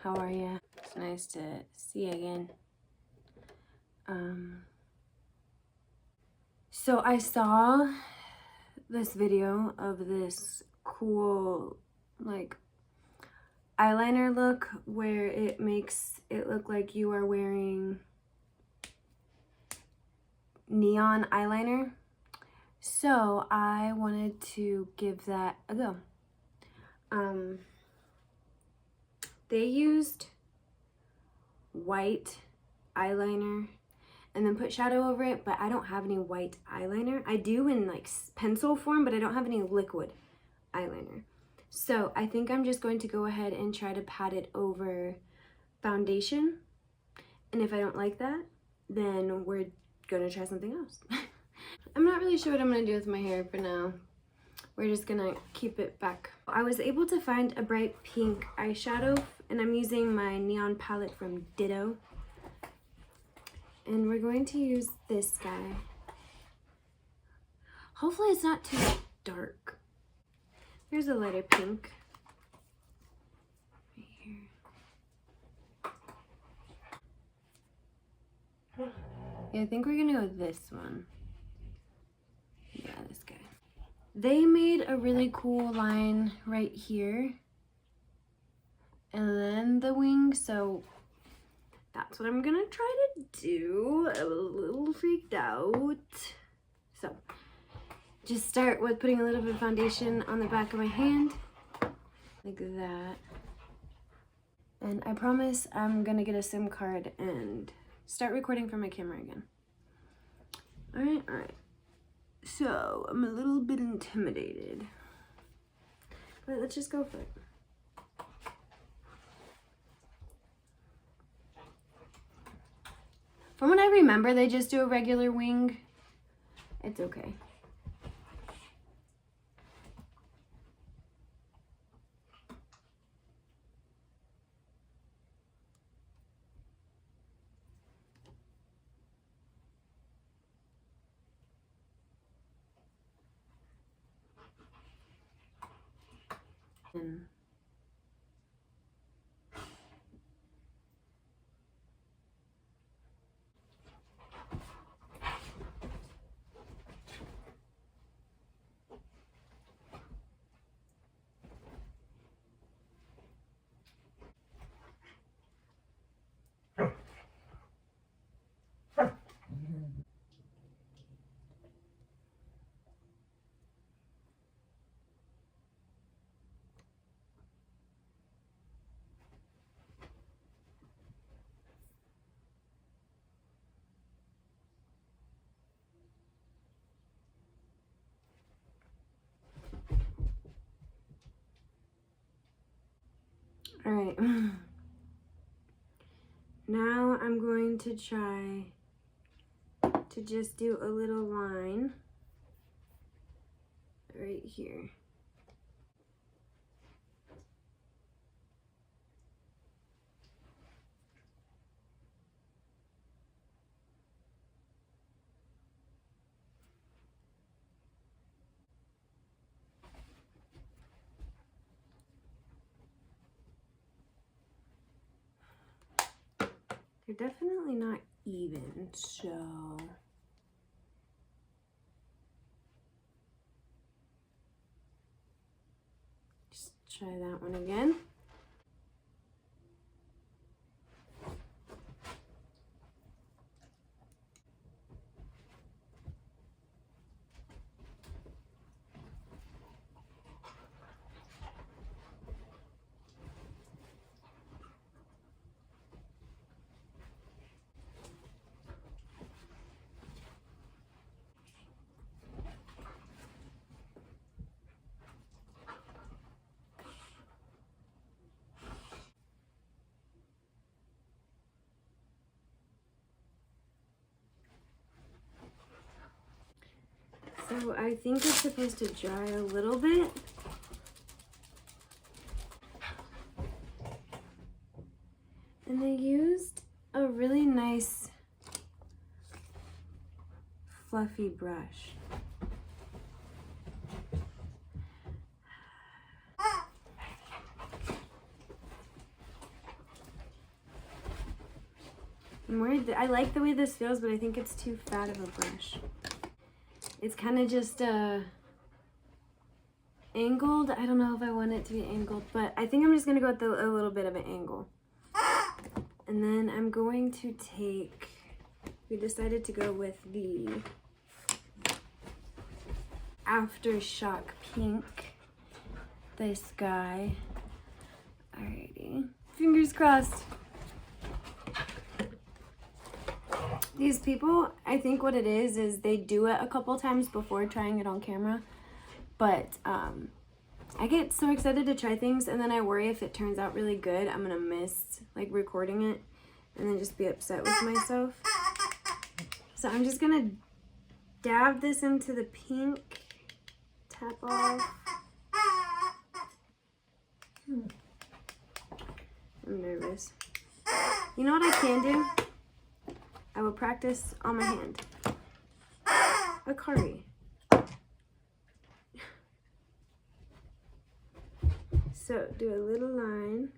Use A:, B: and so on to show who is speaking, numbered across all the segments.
A: how are ya? It's nice to see you again. So I saw this video of this cool like eyeliner look where it makes it look like you are wearing neon eyeliner. So I wanted to give that a go. They used white eyeliner and then put shadow over it, but I don't have any white eyeliner. I do in like pencil form, but I don't have any liquid eyeliner. So I think I'm just going to go ahead and try to pat it over foundation. And if I don't like that, then we're gonna try something else. I'm not really sure what I'm gonna do with my hair for now. We're just gonna keep it back. I was able to find a bright pink eyeshadow, and I'm using my neon palette from Ditto. And we're going to use this guy. Hopefully it's not too dark. Here's a lighter pink. Right here. Yeah, I think we're gonna go with this one. Yeah, this guy. They made a really cool line right here. And then the wing, so that's what I'm gonna try to do. I'm a little freaked out. So, just start with putting a little bit of foundation on the back of my hand, like that. And I promise I'm gonna get a SIM card and start recording from my camera again. All right. So, I'm a little bit intimidated, but let's just go for it. From what I remember, they just do a regular wing. It's okay. And all right. Now I'm going to try to just do a little line right here. They're definitely not even, so just try that one again. So I think it's supposed to dry a little bit. And they used a really nice fluffy brush. I'm worried that I like the way this feels, but I think it's too fat of a brush. It's kind of just angled. I don't know if I want it to be angled, but I think I'm just gonna go with a little bit of an angle. And then I'm going to take, we decided to go with the Aftershock Pink, this guy. Alrighty, fingers crossed. These people, I think what it is they do it a couple times before trying it on camera, but I get so excited to try things, and then I worry if it turns out really good, I'm gonna miss like recording it and then just be upset with myself. So I'm just gonna dab this into the pink, tap off. I'm nervous. You know what I can do? I will practice on my hand. A curry. So do a little line.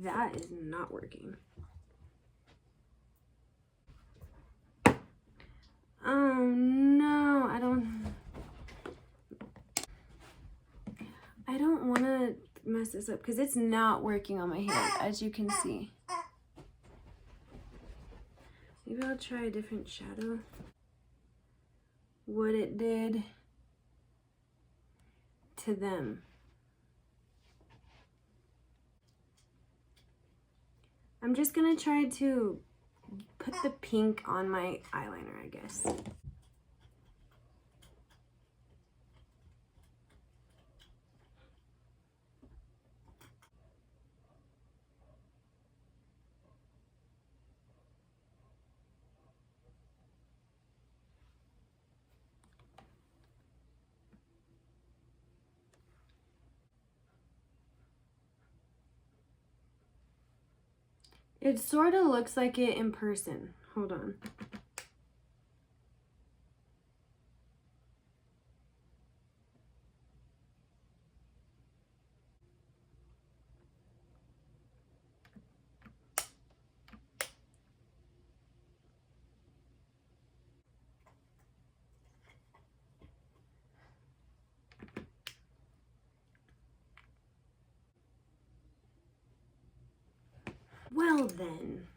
A: That is not working. Oh no, I don't want to mess this up because it's not working on my hand, as you can see. Maybe I'll try a different shadow. What it did to them. I'm just gonna try to put the pink on my eyeliner, I guess. It sort of looks like it in person. Hold on. Well then.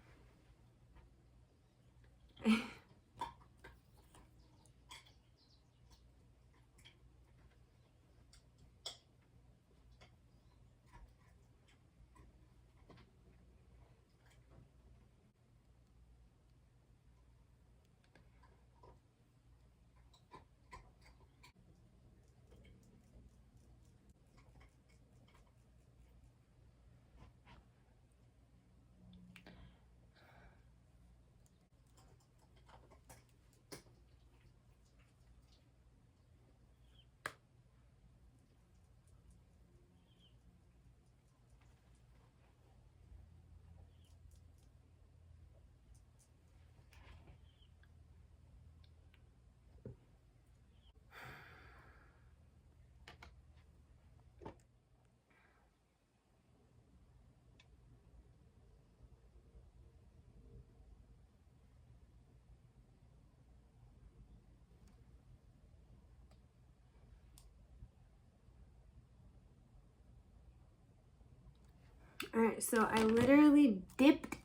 A: All right, so I literally dipped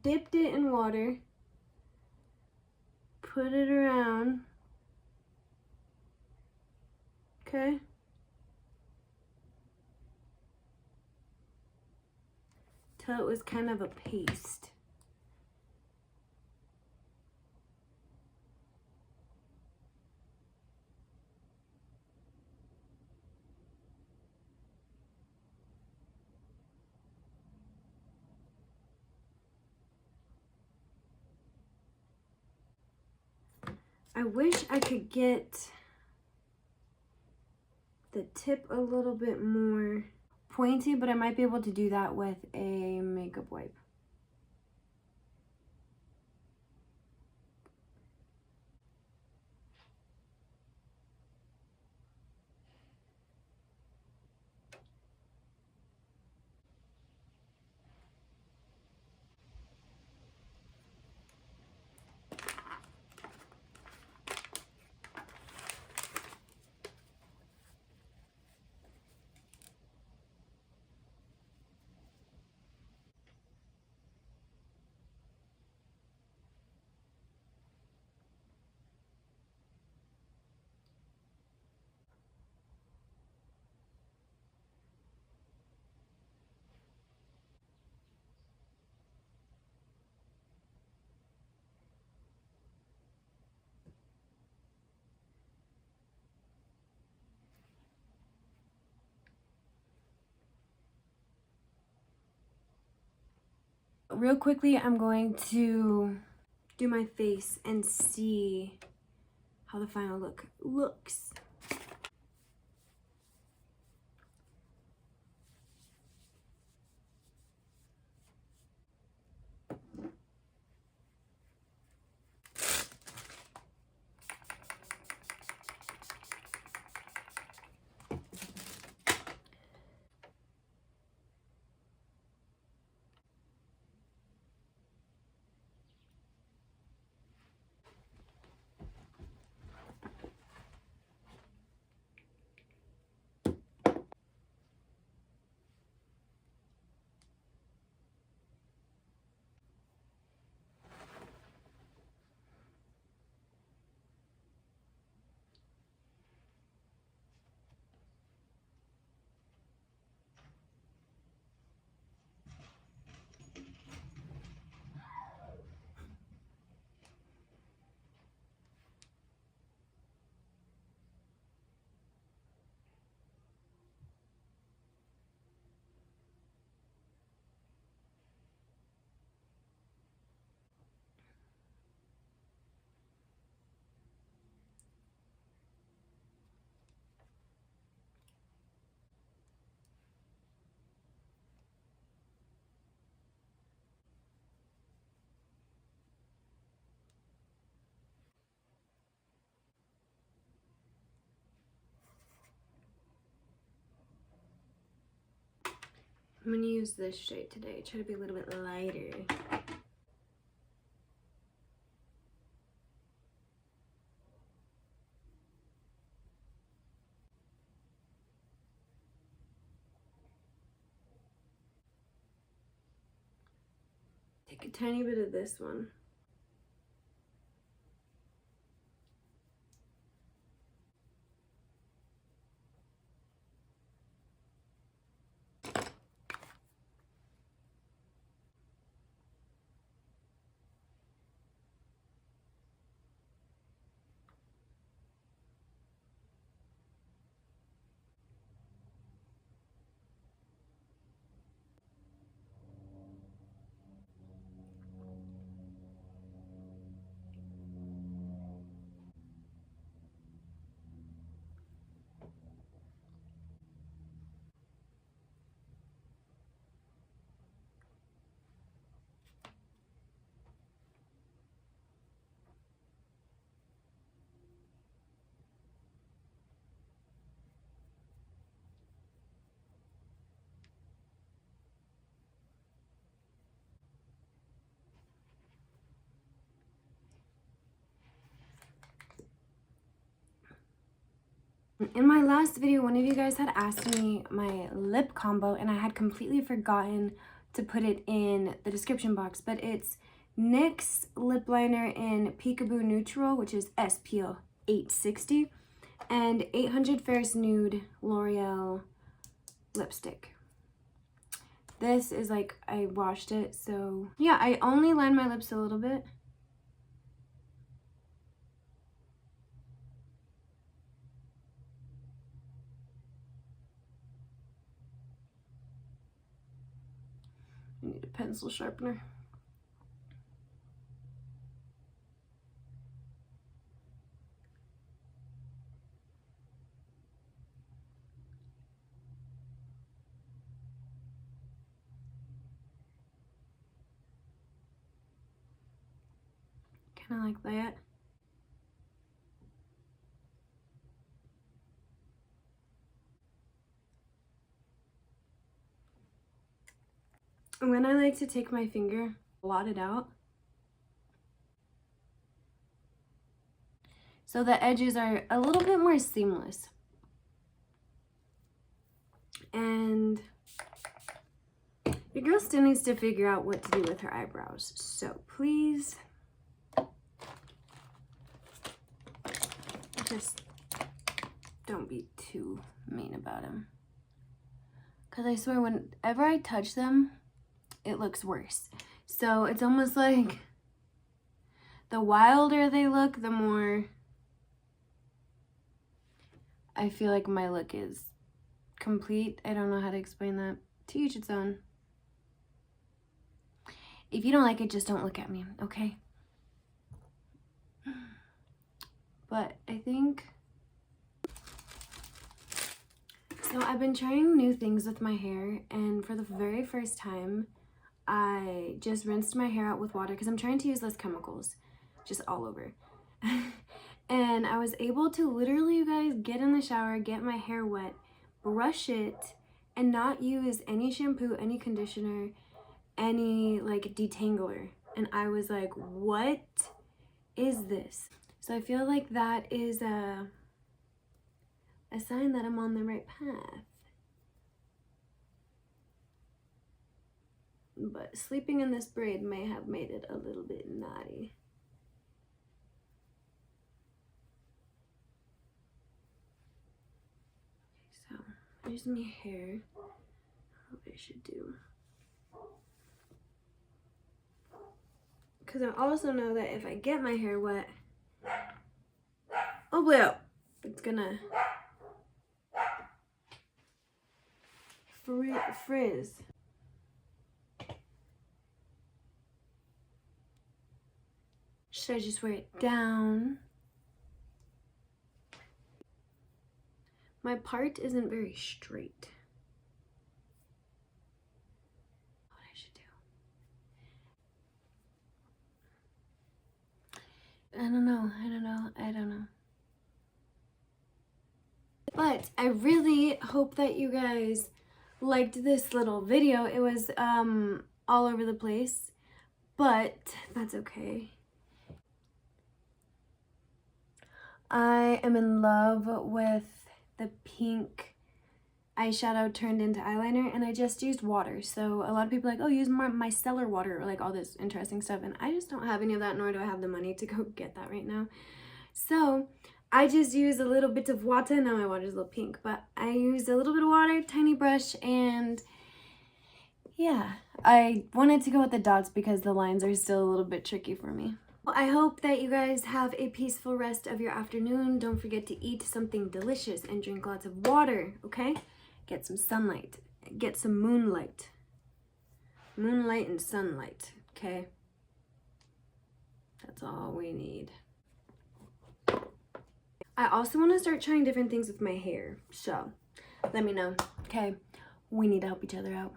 A: it in water, put it around, okay? Till it was kind of a paste. I wish I could get the tip a little bit more pointy, but I might be able to do that with a makeup wipe. Real quickly, I'm going to do my face and see how the final look looks. I'm gonna use this shade today, try to be a little bit lighter. Take a tiny bit of this one. In my last video, one of you guys had asked me my lip combo, and I had completely forgotten to put it in the description box, but it's NYX lip liner in Peekaboo Neutral, which is SPL 860, and 800 Ferris Nude L'Oreal lipstick. This is like, I washed it, so yeah, I only line my lips a little bit. I need a pencil sharpener. kind of like that. And then I like to take my finger, blot it out, so the edges are a little bit more seamless. And your girl still needs to figure out what to do with her eyebrows. So please just don't be too mean about them. Because I swear whenever I touch them, it looks worse. So it's almost like the wilder they look, the more I feel like my look is complete. I don't know how to explain that. To each its own. If you don't like it, just don't look at me, okay? But I think... So I've been trying new things with my hair, and for the very first time, I just rinsed my hair out with water because I'm trying to use less chemicals, just all over. And I was able to literally, you guys, get in the shower, get my hair wet, brush it, and not use any shampoo, any conditioner, any like detangler. And I was like, what is this? So I feel like that is a sign that I'm on the right path. But sleeping in this braid may have made it a little bit naughty. So here's my hair. What I should do. Because I also know that if I get my hair wet, oh boy, it's gonna frizz. Should I just wear it down? My part isn't very straight. What I should do? I don't know. But I really hope that you guys liked this little video. It was all over the place, but that's okay. I am in love with the pink eyeshadow turned into eyeliner, and I just used water. So a lot of people are like, oh, use more micellar water, or like all this interesting stuff, and I just don't have any of that, nor do I have the money to go get that right now. So I just used a little bit of water. Now my water's a little pink, but I used a little bit of water, tiny brush, and yeah, I wanted to go with the dots because the lines are still a little bit tricky for me. Well, I hope that you guys have a peaceful rest of your afternoon. Don't forget to eat something delicious and drink lots of water, okay? Get some sunlight. Get some moonlight. Moonlight and sunlight, okay? That's all we need. I also want to start trying different things with my hair, so let me know, okay? We need to help each other out.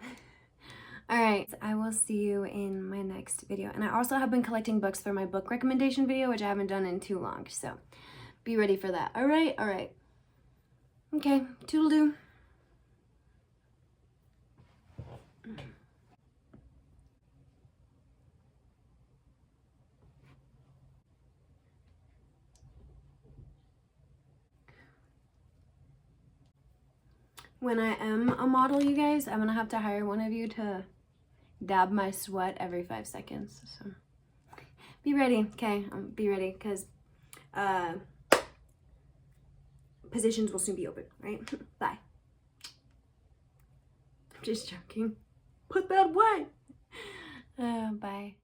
A: All right, I will see you in my next video. And I also have been collecting books for my book recommendation video, which I haven't done in too long, so be ready for that. All right. Okay, toodle-doo. When I am a model, you guys, I'm gonna have to hire one of you to dab my sweat every 5 seconds. So be ready, okay? Be ready, because positions will soon be open, right? Bye. I'm just joking. Put that away. Bye.